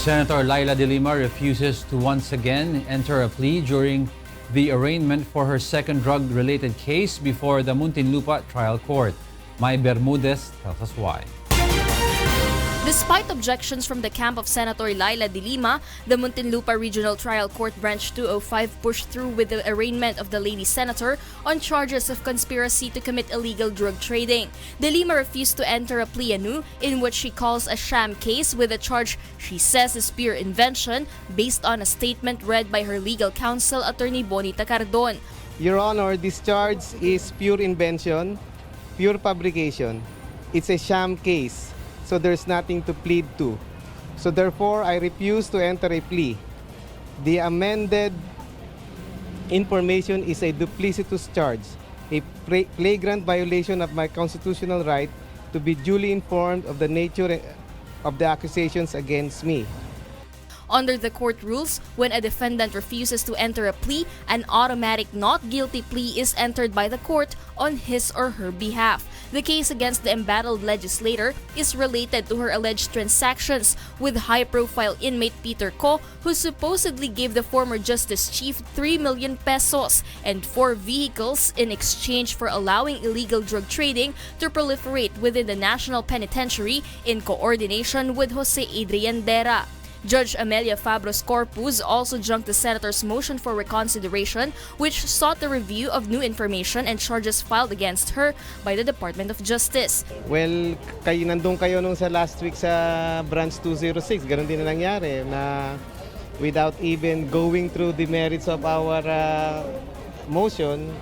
Senator Leila De Lima refuses to once again enter a plea during the arraignment for her second drug-related case before the Muntinlupa trial court. Mai Bermudez tells us why. Despite objections from the camp of Senator Leila De Lima, the Muntinlupa Regional Trial Court Branch 205 pushed through with the arraignment of the lady senator on charges of conspiracy to commit illegal drug trading. De Lima refused to enter a plea anew in which she calls a sham case with a charge she says is pure invention based on a statement read by her legal counsel, Attorney Bonita Cardon. Your Honor, this charge is pure invention, pure fabrication. It's a sham case. So there's nothing to plead to. So therefore, I refuse to enter a plea. The amended information is a duplicitous charge, a flagrant violation of my constitutional right to be duly informed of the nature of the accusations against me. Under the court rules, when a defendant refuses to enter a plea, an automatic not guilty plea is entered by the court on his or her behalf. The case against the embattled legislator is related to her alleged transactions with high-profile inmate Peter Ko, who supposedly gave the former Justice Chief 3 million pesos and 4 vehicles in exchange for allowing illegal drug trading to proliferate within the National Penitentiary in coordination with Jose Adrian Dera. Judge Amelia Fabros Corpus also junked the senator's motion for reconsideration, which sought the review of new information and charges filed against her by the Department of Justice. Well, nandun kayo nung sa last week sa branch 206, ganun din na nangyari na without even going through the merits of our motion.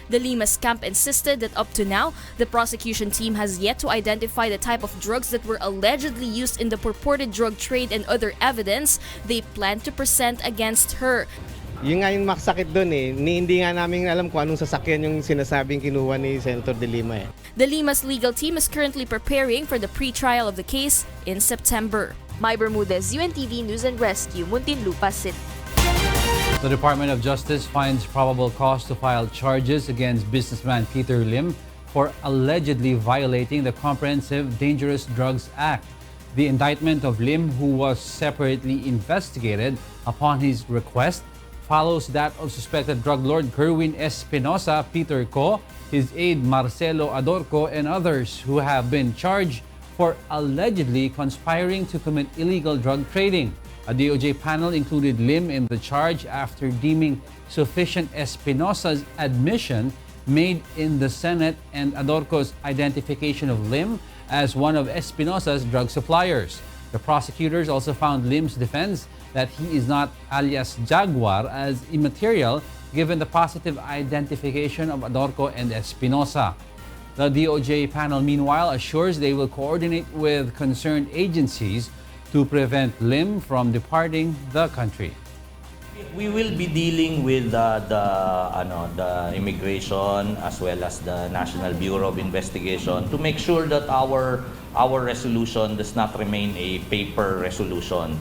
De Lima's camp insisted that up to now, the prosecution team has yet to identify the type of drugs that were allegedly used in the purported drug trade and other evidence they plan to present against her. Yung nga yung makasakit doon hindi nga namin alam kung anong sasakyan yung sinasabing kinuha ni Senator De Lima. De Lima's legal team is currently preparing for the pre-trial of the case in September. Mai Bermudez, UNTV News and Rescue, Muntinlupa City. The Department of Justice finds probable cause to file charges against businessman Peter Lim for allegedly violating the Comprehensive Dangerous Drugs Act. The indictment of Lim, who was separately investigated upon his request, follows that of suspected drug lord Kerwin Espinosa, Peter Ko, his aide Marcelo Adorco, and others who have been charged for allegedly conspiring to commit illegal drug trading. A DOJ panel included Lim in the charge after deeming sufficient Espinosa's admission made in the Senate and Adorco's identification of Lim as one of Espinosa's drug suppliers. The prosecutors also found Lim's defense that he is not alias Jaguar as immaterial given the positive identification of Adorco and Espinosa. The DOJ panel meanwhile assures they will coordinate with concerned agencies to prevent Lim from departing the country. We will be dealing with the immigration as well as the National Bureau of Investigation to make sure that our resolution does not remain a paper resolution.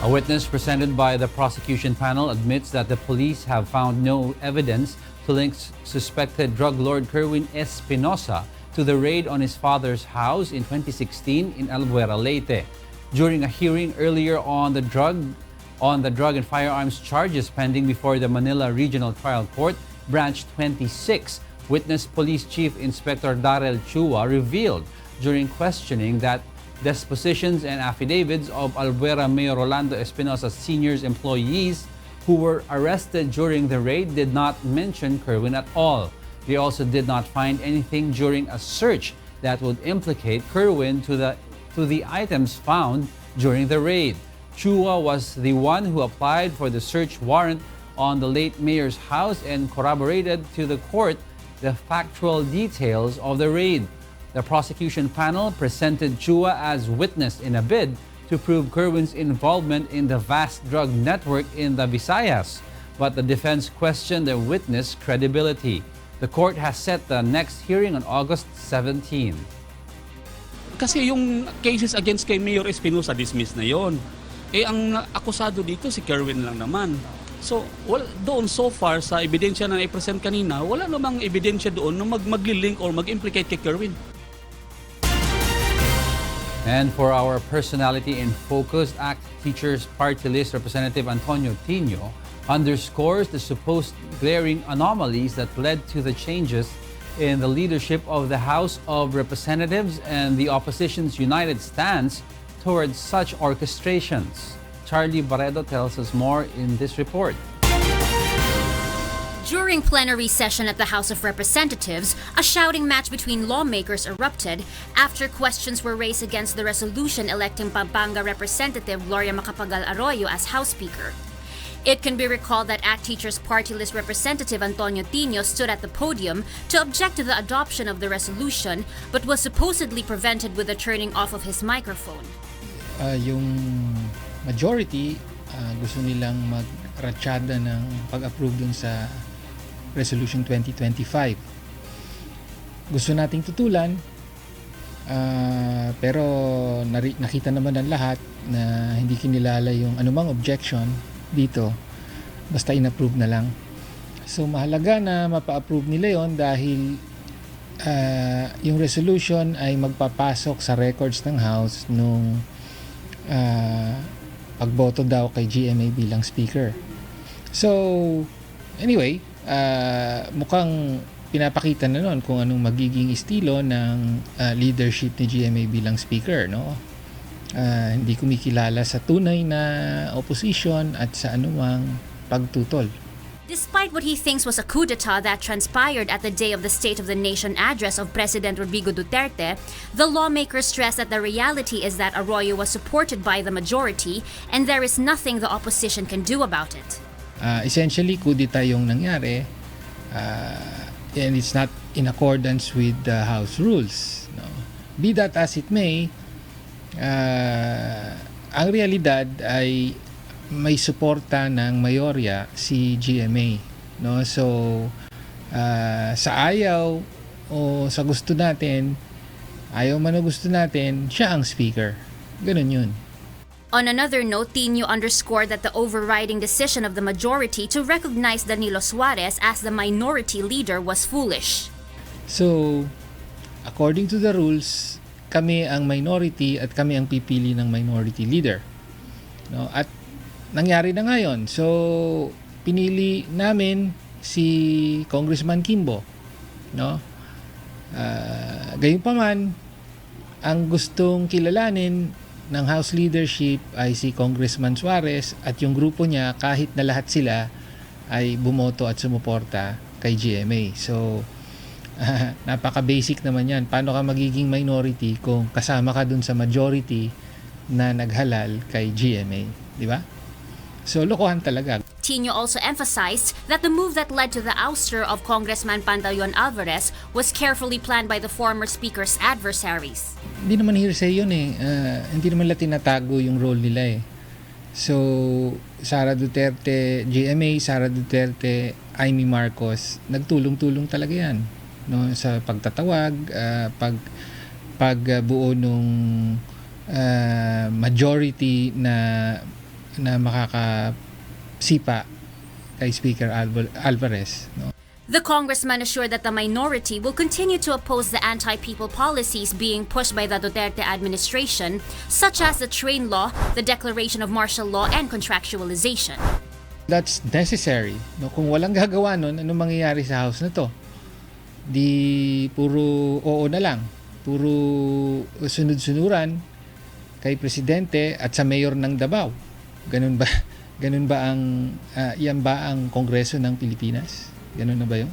A witness presented by the prosecution panel admits that the police have found no evidence to link suspected drug lord Kerwin Espinosa to the raid on his father's house in 2016 in Alvarez, Leyte. During a hearing earlier on the drug and firearms charges pending before the Manila Regional Trial Court, Branch 26, witness Police Chief Inspector Darrell Chua revealed during questioning that dispositions and affidavits of Alvarez Mayor Rolando Espinosa Sr.'s employees who were arrested during the raid did not mention Kerwin at all. They also did not find anything during a search that would implicate Kerwin to the items found during the raid. Chua was the one who applied for the search warrant on the late mayor's house and corroborated to the court the factual details of the raid. The prosecution panel presented Chua as witness in a bid to prove Kerwin's involvement in the vast drug network in the Visayas, but the defense questioned the witness' credibility. The court has set the next hearing on August 17. Kasi yung cases against kay Mayor Espinosa, dismiss na yon. Ang akusado dito si Kerwin lang naman. So, doon so far sa ebidensya na i-present kanina, wala namang ebidensya doon na mag-link or mag-implicate kay Kerwin. And for our personality in focus, ACT Teachers Party List Representative Antonio Tinio underscores the supposed glaring anomalies that led to the changes in the leadership of the House of Representatives and the opposition's united stance towards such orchestrations. Charlie Barredo tells us more in this report. During plenary session at the House of Representatives, a shouting match between lawmakers erupted after questions were raised against the resolution electing Pampanga Representative Gloria Macapagal Arroyo as House Speaker. It can be recalled that ACT Teachers Party List Representative Antonio Tinio stood at the podium to object to the adoption of the resolution but was supposedly prevented with the turning off of his microphone. Yung majority gusto nilang mag-ratsyada ng pag-approve dun sa Resolution 2025. Gusto nating tutulan, pero nakita naman ng lahat na hindi kinilala yung anumang objection dito, basta in-approve na lang. So mahalaga na mapa-approve nila yon dahil yung resolution ay magpapasok sa records ng House nung pagboto daw kay GMA bilang Speaker. So anyway, mukhang pinapakita na noon kung anong magiging estilo ng leadership ni GMA bilang speaker, no? Hindi kumikilala sa tunay na opposition at sa anumang pagtutol. Despite what he thinks was a coup d'etat that transpired at the day of the State of the Nation address of President Rodrigo Duterte, the lawmakers stressed that the reality is that Arroyo was supported by the majority and there is nothing the opposition can do about it. Essentially, coup d'etat yung nangyari, and it's not in accordance with the House rules. No? Be that as it may, ang realidad ay may suporta ng mayorya si GMA. No? So, sa ayaw o sa gusto natin, ayaw man o gusto natin, siya ang speaker. Ganun yun. On another note, Tinio underscored that the overriding decision of the majority to recognize Danilo Suarez as the minority leader was foolish. So, according to the rules, kami ang minority at kami ang pipili ng minority leader. No? At nangyari na ngayon. So, pinili namin si Congressman Kimbo. No? Gayunpaman, ang gustong kilalanin ng House leadership ay si Congressman Suarez at yung grupo niya, kahit na lahat sila ay bumoto at sumuporta kay GMA. So, napaka-basic naman yan. Paano ka magiging minority kung kasama ka dun sa majority na naghalal kay GMA? Di ba? So, lokohan talaga. Tinio also emphasized that the move that led to the ouster of Congressman Alvarez was carefully planned by the former speaker's adversaries. Hindi naman hearsay yun eh. Hindi naman nila tinatago yung role nila eh. So, Sara Duterte, GMA, Sara Duterte, Amy Marcos, nagtulong-tulong talaga yan. No? Sa pagtatawag, pagbuo nung majority na makakasipa kay Speaker Alvarez. No? The congressman assured that the minority will continue to oppose the anti-people policies being pushed by the Duterte administration, such as the train law, the declaration of martial law, and contractualization. That's necessary. No? Kung walang gagawa nun, anong mangyayari sa House na to? Di puro oo na lang. Puro sunod-sunuran kay Presidente at sa Mayor ng Davao. Ganun ba? Ganun ba ang yan ba ang Kongreso ng Pilipinas? Ganun na ba yun?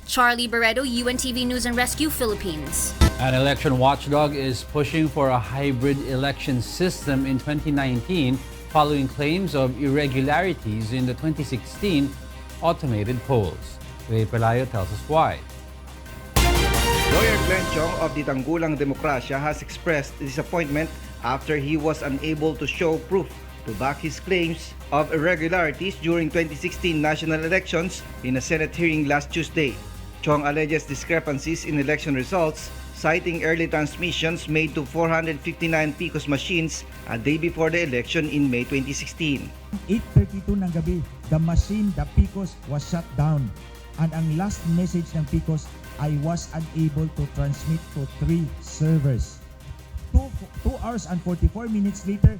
Charlie Barredo, UNTV News and Rescue, Philippines. An election watchdog is pushing for a hybrid election system in 2019 following claims of irregularities in the 2016 automated polls. Ray Pelayo tells us why. Lawyer Glenn Chong of the Tanggulang Demokrasya has expressed disappointment after he was unable to show proof to back his claims of irregularities during 2016 national elections in a Senate hearing last Tuesday. Chong alleges discrepancies in election results, citing early transmissions made to 459 PCOS machines a day before the election in May 2016. 8:32 ng gabi, the machine, the PCOS was shut down. And ang last message ng PCOS, I was unable to transmit to 3 servers. 2 hours and 44 minutes later,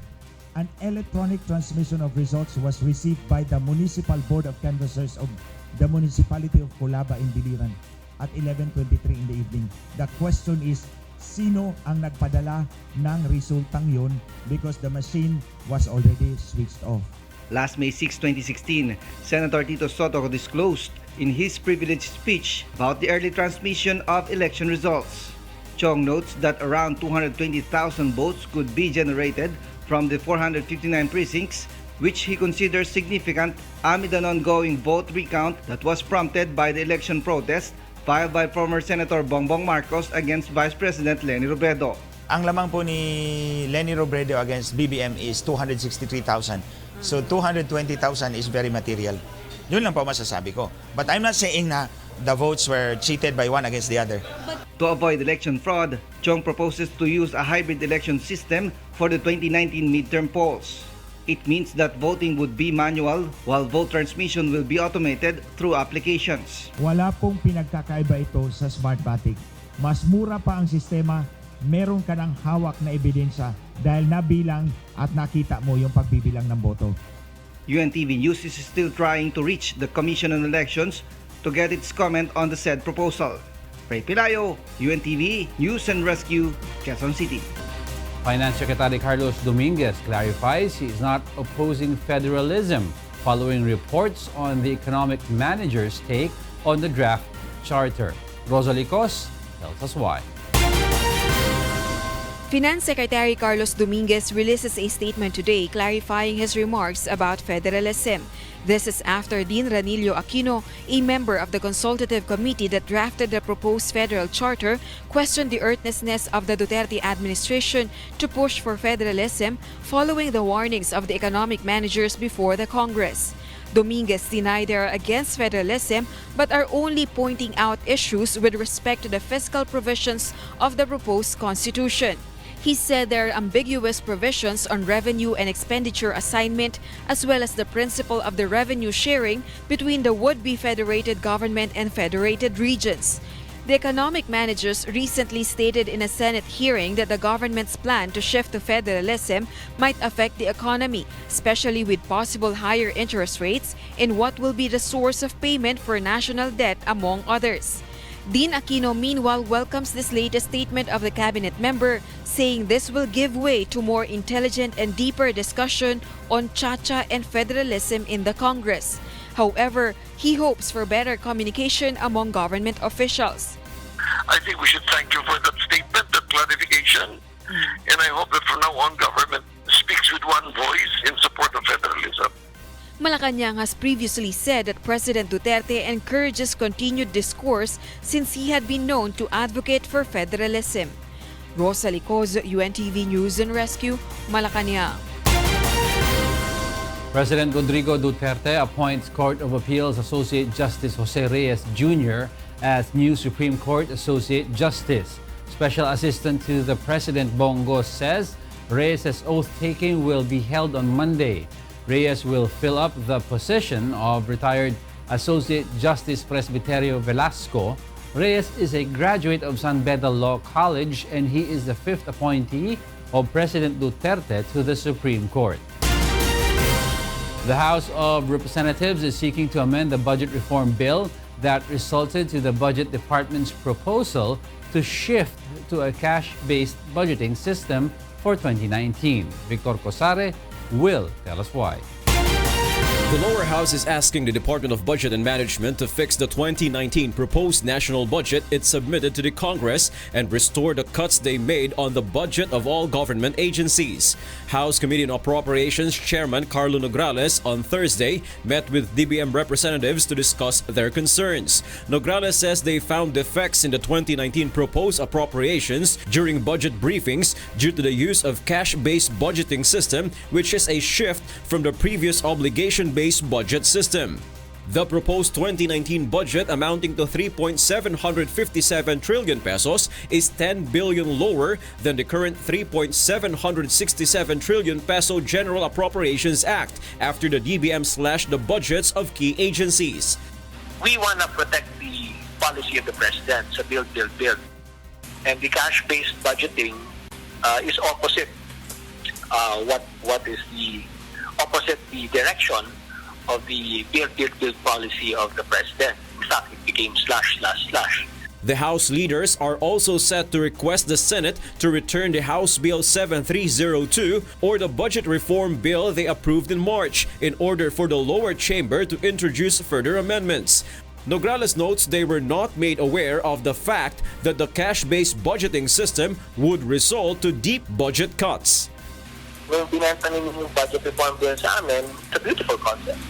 an electronic transmission of results was received by the Municipal Board of Canvassers of the Municipality of Colaba in Biliran at 11:23 in the evening. The question is, sino ang nagpadala ng resultang yun because the machine was already switched off. Last May 6, 2016, Senator Tito Soto disclosed in his privileged speech about the early transmission of election results. Chong notes that around 220,000 votes could be generated from the 459 precincts, which he considers significant amid an ongoing vote recount that was prompted by the election protest filed by former Senator Bongbong Marcos against Vice President Leni Robredo. Ang lamang po ni Leni Robredo against BBM is 263,000. So 220,000 is very material. Yun lang po masasabi ko. But I'm not saying na the votes were cheated by one against the other. To avoid election fraud, Chong proposes to use a hybrid election system for the 2019 midterm polls. It means that voting would be manual while vote transmission will be automated through applications. Wala pong pinagkakaiba ito sa Smart Batik. Mas mura pa ang sistema, meron ka ng hawak na ebidensya dahil nabilang at nakita mo yung pagbibilang ng boto. UNTV News is still trying to reach the Commission on Elections to get its comment on the said proposal. Ray Pilayo, UNTV News and Rescue, Quezon City. Finance Secretary Carlos Dominguez clarifies he is not opposing federalism following reports on the economic manager's take on the draft charter. Rosalie Cos tells us why. Finance Secretary Carlos Dominguez releases a statement today clarifying his remarks about federalism. This is after Dean Ranillo Aquino, a member of the consultative committee that drafted the proposed federal charter, questioned the earnestness of the Duterte administration to push for federalism following the warnings of the economic managers before the Congress. Dominguez denied they are against federalism but are only pointing out issues with respect to the fiscal provisions of the proposed constitution. He said there are ambiguous provisions on revenue and expenditure assignment as well as the principle of the revenue sharing between the would-be federated government and federated regions. The economic managers recently stated in a Senate hearing that the government's plan to shift to federalism might affect the economy, especially with possible higher interest rates and what will be the source of payment for national debt, among others. Dean Aquino, meanwhile, welcomes this latest statement of the cabinet member, saying this will give way to more intelligent and deeper discussion on Chacha and federalism in the Congress. However, he hopes for better communication among government officials. I think we should thank you for that statement, that clarification, and I hope that from now on government speaks with one voice in support of federalism. Malacanang has previously said that President Duterte encourages continued discourse since he had been known to advocate for federalism. Rosalie Coz, UNTV News and Rescue, Malacanang. President Rodrigo Duterte appoints Court of Appeals Associate Justice Jose Reyes Jr. as new Supreme Court Associate Justice. Special Assistant to the President Bongo says Reyes' oath-taking will be held on Monday. Reyes will fill up the position of retired Associate Justice Presbiterio Velasco. Reyes is a graduate of San Beda Law College and he is the fifth appointee of President Duterte to the Supreme Court. The House of Representatives is seeking to amend the budget reform bill that resulted to the Budget Department's proposal to shift to a cash-based budgeting system for 2019. Victor Cosare will tell us why. The lower house is asking the Department of Budget and Management to fix the 2019 proposed national budget it submitted to the Congress and restore the cuts they made on the budget of all government agencies. House Committee on Appropriations Chairman Carlo Nograles on Thursday met with DBM representatives to discuss their concerns. Nograles says they found defects in the 2019 proposed appropriations during budget briefings due to the use of cash-based budgeting system, which is a shift from the previous obligation-based budget system. The proposed 2019 budget amounting to 3.757 trillion pesos is 10 billion lower than the current 3.767 trillion peso General Appropriations Act after the DBM slashed the budgets of key agencies. We want to protect the policy of the president, so build. And the cash-based budgeting is opposite what is the opposite the direction of the build policy of the president. In fact, it became slash. The House leaders are also set to request the Senate to return the House Bill 7302 or the budget reform bill they approved in March in order for the lower chamber to introduce further amendments. Nograles notes they were not made aware of the fact that the cash-based budgeting system would result to deep budget cuts. Nung binenta ninyo yung budget reform bill sa amin, it's a beautiful concept.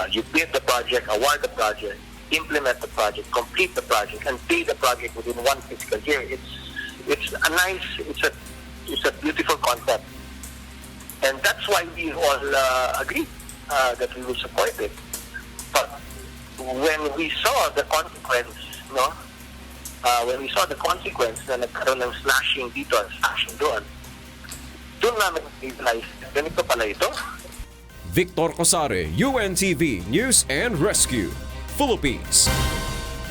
You bid the project, award the project, implement the project, complete the project, and pay the project within one fiscal year. It's a beautiful concept, and that's why we all agreed that we will support it. But when we saw the consequence, when we saw the consequence na nagkaroon ng slashing dito at slashing doon namin realize, ganito pala ito. Victor Cosare, UNTV News and Rescue, Philippines.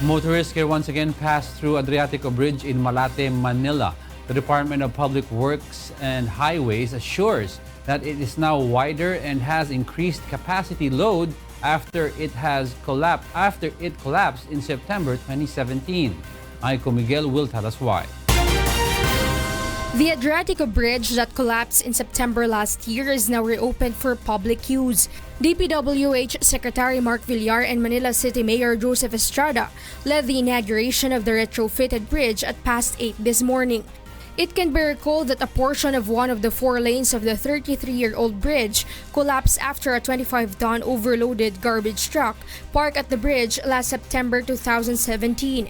Motorists can once again pass through Adriatica Bridge in Malate, Manila. The Department of Public Works and Highways assures that it is now wider and has increased capacity load after it collapsed in September 2017. Aiko Miguel will tell us why. The Adriatica Bridge that collapsed in September last year is now reopened for public use. DPWH Secretary Mark Villar and Manila City Mayor Joseph Estrada led the inauguration of the retrofitted bridge at past 8 this morning. It can be recalled that a portion of one of the 4 lanes of the 33-year-old bridge collapsed after a 25-ton overloaded garbage truck parked at the bridge last September 2017.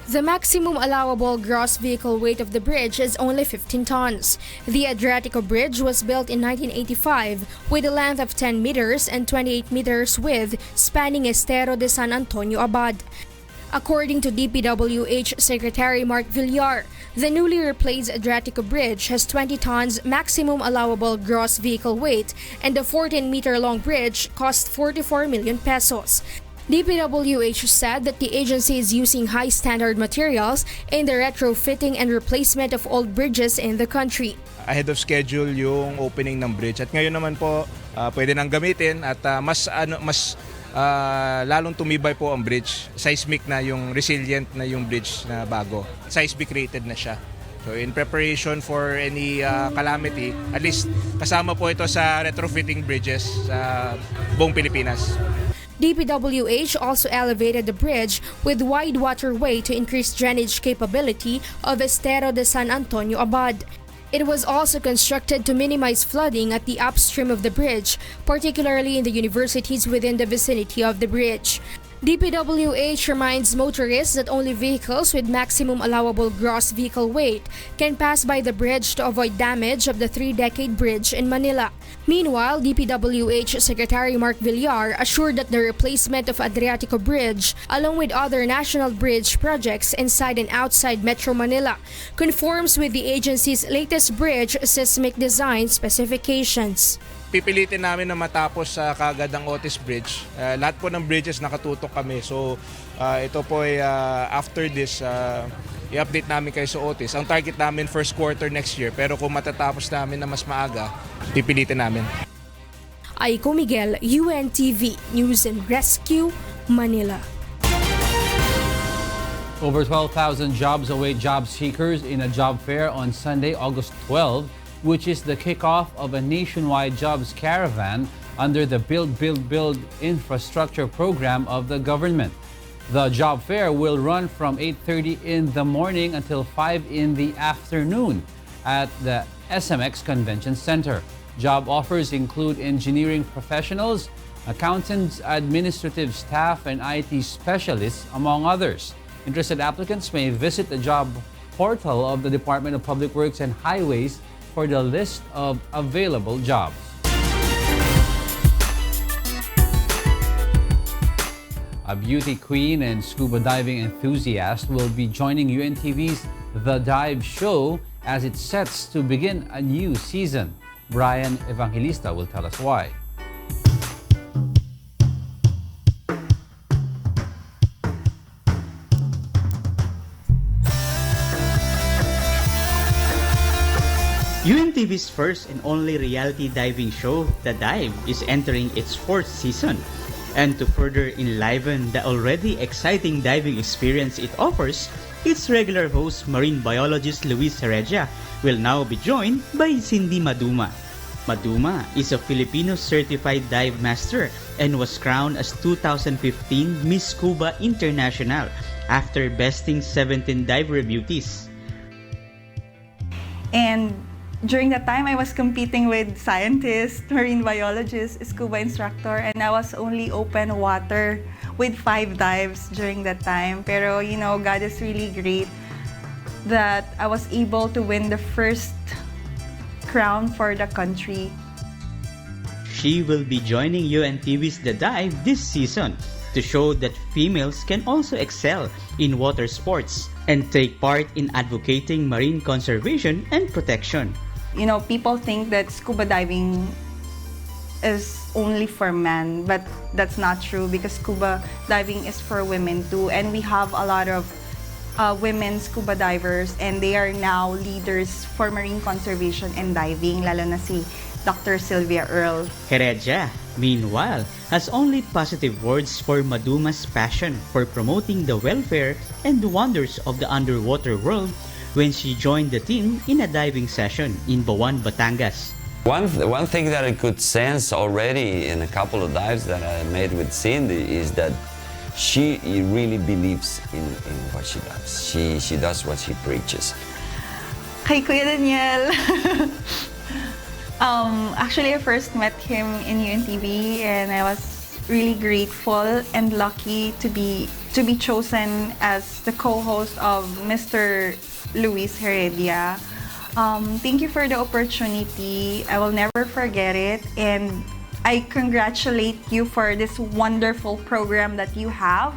The maximum allowable gross vehicle weight of the bridge is only 15 tons. The Adriatica Bridge was built in 1985 with a length of 10 meters and 28 meters width, spanning Estero de San Antonio Abad. According to DPWH Secretary Mark Villar, the newly replaced Adriatica Bridge has 20 tons maximum allowable gross vehicle weight, and the 14-meter-long bridge cost 44 million pesos. DPWH said that the agency is using high-standard materials in the retrofitting and replacement of old bridges in the country. Ahead of schedule yung opening ng bridge at ngayon naman po pwede nang gamitin at mas lalong tumibay po ang bridge. Seismic na yung resilient na yung bridge na bago. Seismic rated na siya. So in preparation for any calamity, at least kasama po ito sa retrofitting bridges sa buong Pilipinas. DPWH also elevated the bridge with wide waterway to increase drainage capability of Estero de San Antonio Abad. It was also constructed to minimize flooding at the upstream of the bridge, particularly in the universities within the vicinity of the bridge. DPWH reminds motorists that only vehicles with maximum allowable gross vehicle weight can pass by the bridge to avoid damage of the 3-decade bridge in Manila. Meanwhile, DPWH Secretary Mark Villar assured that the replacement of Adriatica Bridge, along with other national bridge projects inside and outside Metro Manila, conforms with the agency's latest bridge seismic design specifications. Pipilitin namin na matapos kagad ang Otis Bridge. Lahat po ng bridges nakatutok kami. So ito po ay after this, i-update namin kayo sa Otis. Ang target namin first quarter next year. Pero kung matatapos namin na mas maaga, pipilitin namin. Aiko Miguel, UNTV News and Rescue, Manila. Over 12,000 jobs await job seekers in a job fair on Sunday, August 12, which is the kickoff of a nationwide jobs caravan under the Build infrastructure program of the government. The job fair will run from 8:30 in the morning until 5 in the afternoon at the SMX Convention Center. Job offers include engineering professionals, accountants, administrative staff, and IT specialists, among others. Interested applicants may visit the job portal of the Department of Public Works and Highways for the list of available jobs. A beauty queen and scuba diving enthusiast will be joining UNTV's The Dive Show as it sets to begin a new season. Brian Evangelista will tell us why. UNTV's first and only reality diving show, The Dive, is entering its 4th season. And to further enliven the already exciting diving experience it offers, its regular host, marine biologist Luis Heredia, will now be joined by Cindy Maduma. Maduma is a Filipino certified dive master and was crowned as 2015 Miss Scuba International after besting 17 diver beauties. And during that time, I was competing with scientists, marine biologists, scuba instructor, and I was only open water with 5 dives during that time. Pero, you know, God is really great that I was able to win the first crown for the country. She will be joining UNTV's The Dive this season to show that females can also excel in water sports and take part in advocating marine conservation and protection. You know, people think that scuba diving is only for men, but that's not true because scuba diving is for women too. And we have a lot of women scuba divers and they are now leaders for marine conservation and diving, lalo na si Dr. Sylvia Earle. Heredia, meanwhile, has only positive words for Maduma's passion for promoting the welfare and wonders of the underwater world when she joined the team in a diving session in Bawan, Batangas. One thing that I could sense already in a couple of dives that I made with Cindy is that she really believes in what she does. She does what she preaches. Kay Kuya Daniel, actually I first met him in UNTV and I was really grateful and lucky to be chosen as the co-host of Mr. Luis Heredia. Thank you for the opportunity. I will never forget it, and I congratulate you for this wonderful program that you have,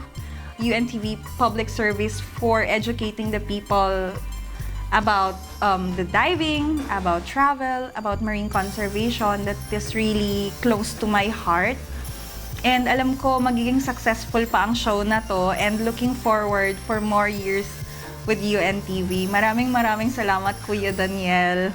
UNTV Public Service, for educating the people about the diving, about travel, about marine conservation. That is really close to my heart. And alam ko magiging successful pa ang show na to, and looking forward for more years with UNTV. Maraming salamat, Kuya Daniel.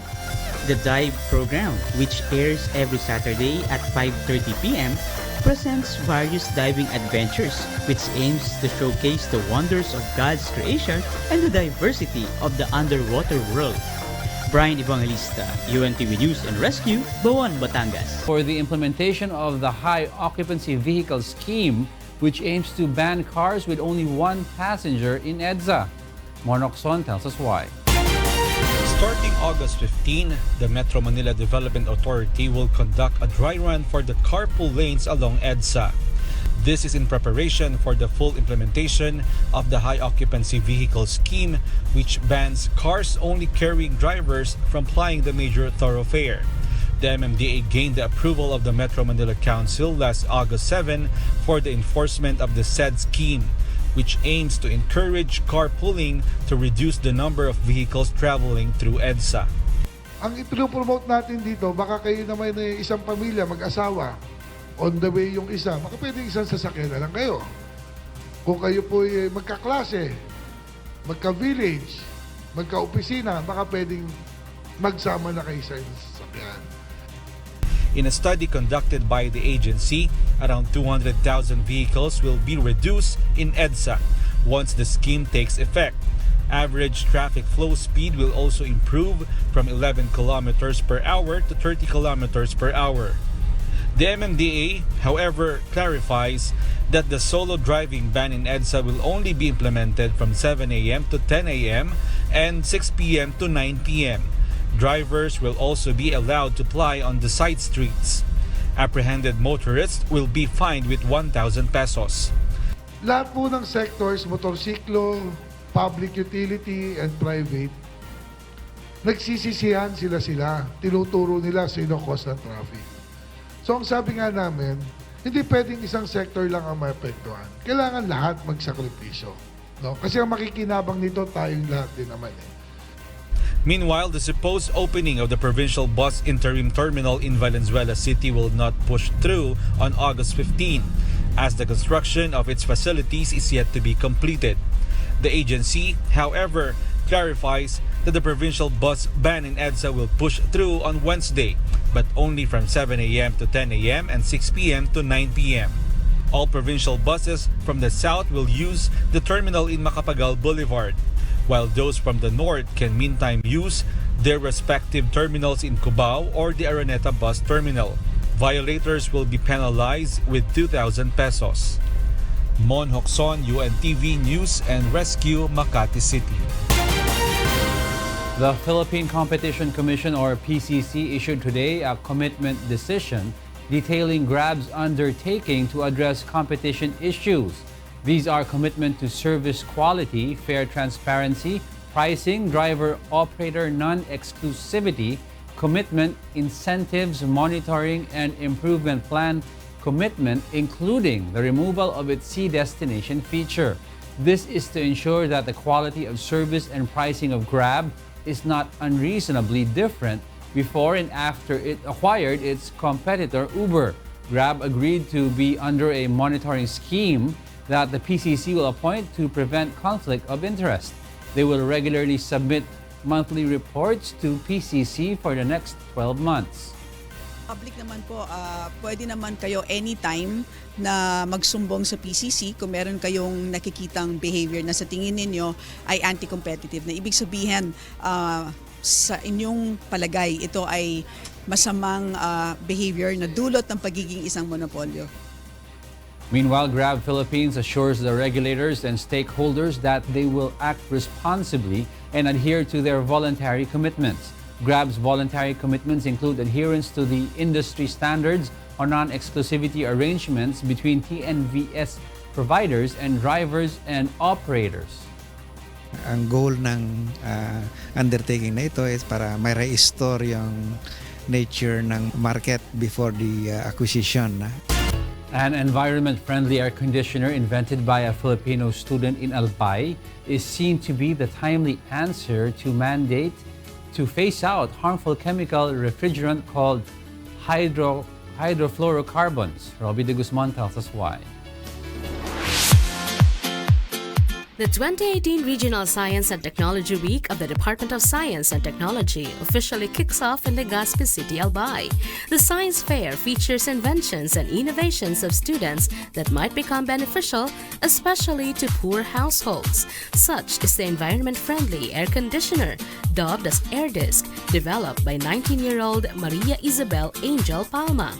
The Dive program, which airs every Saturday at 5:30 p.m., presents various diving adventures which aims to showcase the wonders of God's creation and the diversity of the underwater world. Brian Evangelista, UNTV News and Rescue, Bawan, Batangas. For the implementation of the high occupancy vehicle scheme, which aims to ban cars with only one passenger in EDSA. Monokson tells us why. Starting August 15, the Metro Manila Development Authority will conduct a dry run for the carpool lanes along EDSA. This is in preparation for the full implementation of the high occupancy vehicle scheme, which bans cars only carrying drivers from plying the major thoroughfare. The MMDA gained the approval of the Metro Manila Council last August 7 for the enforcement of the said scheme, which aims to encourage carpooling to reduce the number of vehicles traveling through EDSA. Ang ipinopromote natin dito, baka kayo naman na isang pamilya, mag-asawa, on the way yung isa, baka pwedeng isang sasakyan na lang kayo. Kung kayo po magkaklase, magka-village, magka-opisina, baka pwedeng magsama na kayo sa sasakyan. In a study conducted by the agency, around 200,000 vehicles will be reduced in EDSA once the scheme takes effect. Average traffic flow speed will also improve from 11 kilometers per hour to 30 kilometers per hour. The MMDA, however, clarifies that the solo driving ban in EDSA will only be implemented from 7 a.m. to 10 a.m. and 6 p.m. to 9 p.m. Drivers will also be allowed to ply on the side streets. Apprehended motorists will be fined with 1,000 pesos. Lahat po ng sectors, motorsiklo, public utility, and private, nagsisisihan sila. Tinuturo nila sino cause ng traffic. So ang sabi nga namin, hindi pwedeng isang sector lang ang maapektuhan. Kailangan lahat magsakripisyo. No? Kasi ang makikinabang nito tayong lahat din naman eh. Meanwhile, the supposed opening of the provincial bus interim terminal in Valenzuela City will not push through on August 15, as the construction of its facilities is yet to be completed. The agency, however, clarifies that the provincial bus ban in EDSA will push through on Wednesday, but only from 7 a.m. to 10 a.m. and 6 p.m. to 9 p.m. All provincial buses from the south will use the terminal in Macapagal Boulevard, while those from the north can meantime use their respective terminals in Cubao or the Araneta bus terminal. Violators will be penalized with 2,000 pesos. Mon Hocson, UNTV News and Rescue, Makati City. The Philippine Competition Commission or PCC issued today a commitment decision detailing Grab's undertaking to address competition issues. These are commitment to service quality, fair transparency, pricing, driver-operator non-exclusivity, commitment, incentives, monitoring, and improvement plan commitment, including the removal of its C destination feature. This is to ensure that the quality of service and pricing of Grab is not unreasonably different before and after it acquired its competitor Uber. Grab agreed to be under a monitoring scheme that the PCC will appoint to prevent conflict of interest. They will regularly submit monthly reports to PCC for the next 12 months. Public naman po, pwede naman kayo anytime na magsumbong sa PCC kung meron kayong nakikitang behavior na sa tingin ninyo ay anti-competitive. Na ibig sabihin, sa inyong palagay, ito ay masamang behavior na dulot ng pagiging isang monopolyo. Meanwhile, Grab Philippines assures the regulators and stakeholders that they will act responsibly and adhere to their voluntary commitments. Grab's voluntary commitments include adherence to the industry standards on non-exclusivity arrangements between TNVS providers and drivers and operators. Ang goal ng undertaking na ito is para may restore yung nature ng market before the acquisition. An environment-friendly air conditioner invented by a Filipino student in Albay is seen to be the timely answer to mandate to phase out harmful chemical refrigerant called hydrofluorocarbons. Robbie de Guzman tells us why. The 2018 Regional Science and Technology Week of the Department of Science and Technology officially kicks off in Legazpi City, Albay. The science fair features inventions and innovations of students that might become beneficial, especially to poor households. Such is the environment-friendly air conditioner, dubbed as Air Disc, developed by 19-year-old Maria Isabel Angel Palma.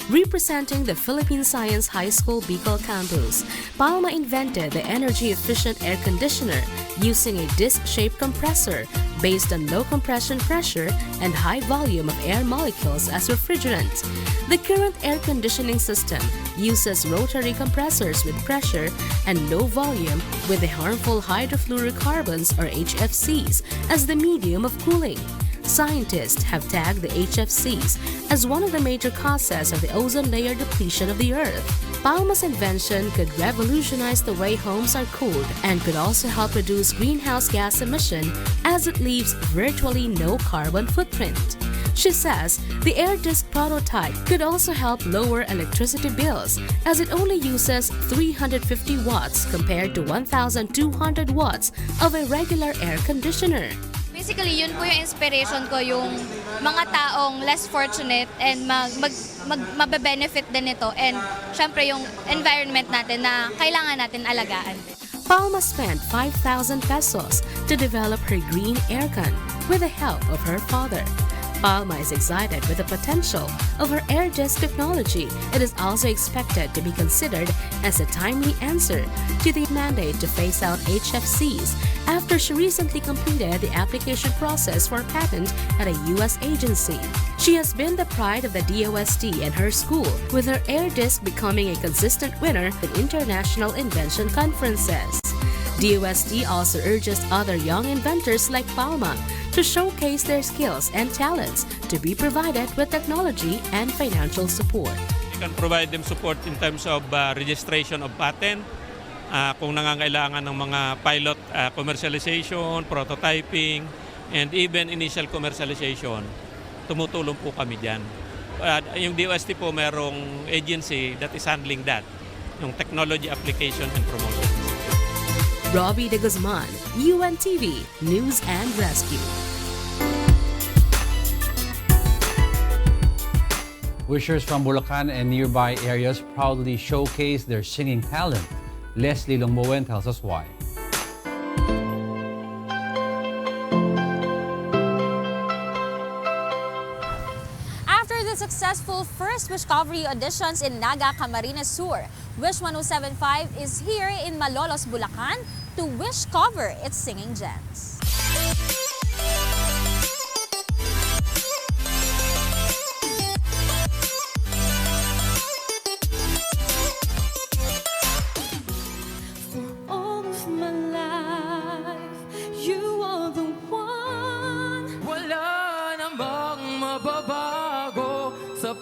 Representing the Philippine Science High School Bicol campus, Palma invented the energy-efficient air conditioner using a disc-shaped compressor based on low compression pressure and high volume of air molecules as refrigerant. The current air conditioning system uses rotary compressors with pressure and low volume with the harmful hydrofluorocarbons or HFCs as the medium of cooling. Scientists have tagged the HFCs as one of the major causes of the ozone layer depletion of the Earth. Palma's invention could revolutionize the way homes are cooled and could also help reduce greenhouse gas emission as it leaves virtually no carbon footprint. She says the Air Disc prototype could also help lower electricity bills as it only uses 350 watts compared to 1,200 watts of a regular air conditioner. Basically, yun po yung inspiration ko, yung mga taong less fortunate and mabe-benefit din ito, and syempre yung environment natin na kailangan natin alagaan. Palma spent 5,000 pesos to develop her green aircon with the help of her father. Palma is excited with the potential of her air disc technology. It is also expected to be considered as a timely answer to the mandate to phase out HFCs after she recently completed the application process for a patent at a U.S. agency. She has been the pride of the DOST and her school, with her air disc becoming a consistent winner in international invention conferences. DOST also urges other young inventors like Palma to showcase their skills and talents to be provided with technology and financial support. We can provide them support in terms of registration of patent, kung nangangailangan ng mga pilot commercialization, prototyping, and even initial commercialization. Tumutulong po kami dyan. Yung DOST po merong agency that is handling that, yung technology application and promotion. Robbie De Guzman, UNTV News and Rescue. Wishers from Bulacan and nearby areas proudly showcase their singing talent. Leslie Longbowen tells us why. After the successful first Wish Covery auditions in Naga, Camarines Sur, Wish 1075 is here in Malolos, Bulacan to wish cover its singing gems.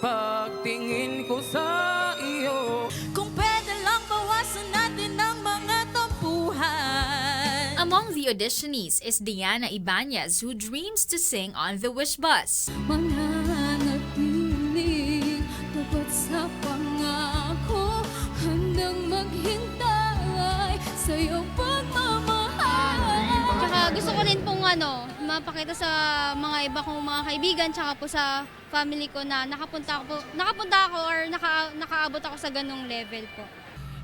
Pagtingin ko sa iyo. Kung pwede lang bawasan natin ang mga tampuhan. Among the auditionees is Diana Ibanez, who dreams to sing on the Wish Bus. Mananatili, tapat sa pangako, handang maghintay sa iyong pagmamahal. Tsaka gusto ko rin pong mapakita sa mga iba kong mga kaibigan tsaka po sa family ko na nakapunta ako or nakaabot ako sa ganong level po.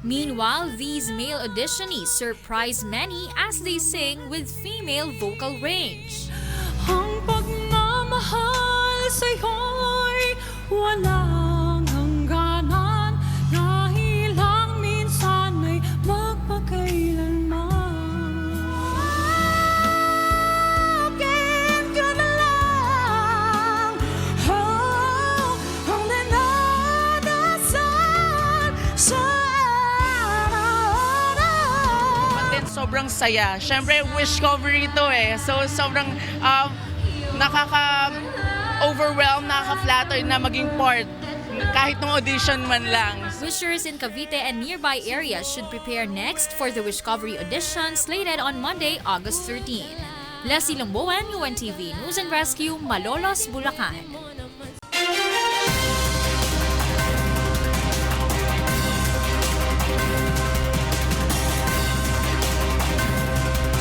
Meanwhile, these male auditionees surprise many as they sing with female vocal range. Ang pagmamahal sa'yo'y walang hangganan, dahil lang minsan ay magpakailanman. Akin ka na lang, ang dinadasal sa sobrang saya. Siyempre, wish cover ito eh. So, sobrang nakaka-overwhelm, nakaka-flatter na maging part kahit ng audition man lang. Wishers in Cavite and nearby areas should prepare next for the Wish Covery audition slated on Monday, August 13. Leslie Longbowen, UNTV News and Rescue, Malolos, Bulacan.